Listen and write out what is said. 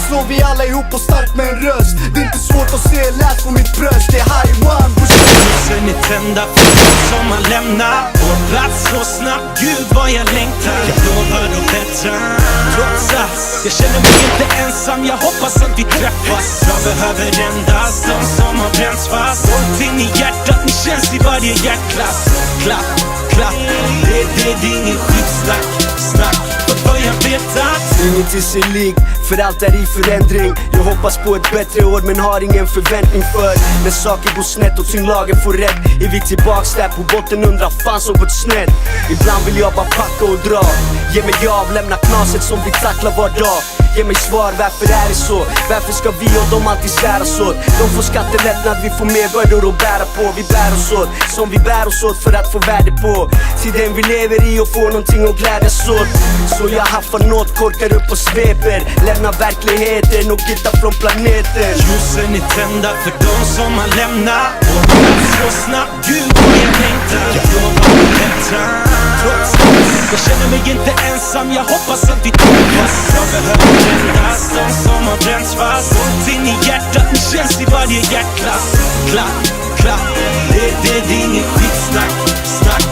slår vi alla ihop och starkt med en röst. Det är inte svårt att se, läs på mitt bröst. Det är high one, ljusen är tända för den som man lämnar vår plats så snabbt, gud vad jag längtar. Jag lovar att bättra, trots allt. Jag känner mig inte ensam, jag hoppas att vi träffas. Jag behöver endast de som har bränts fast. Håll in i hjärtat, ni känns i varje hjärtklass. Klapp, klapp, det är ingen skitsnack. Snack, för jag vet att inget är sig likt, för allt är i förändring. Jag hoppas på ett bättre år men har ingen förväntning för när saker går snett och tyngdlagen får rätt. Är vi tillbaks där på botten, undrar fan som gått snett. Ibland vill jag bara packa och dra. Ge mig av, lämna knaset som vi tacklar var dag. Ge mig svar, varför är det så? Varför ska vi och de alltid säras åt? De får skattelättnad, vi får mer bördor att bära på. Vi bär oss åt, som vi bär oss åt för att få värde på tiden vi lever i och få någonting att glädjas åt. Så jag haffar något, korkar upp och sveper. Lämnar verkligheten och hittar från planeten. Ljusen är tända för de som man lämnar vår plats så snabbt, gud vad jag längtar. Jag lovar att bättra, trots allt. Jag känner mig inte ensam, jag hoppas att vi träffas. Jag behöver endast de som har bränts fast. Håll in i hjärtat, ni känns i varje hjärtklass. Klapp, klapp, det är ingen skitsnack. Snack,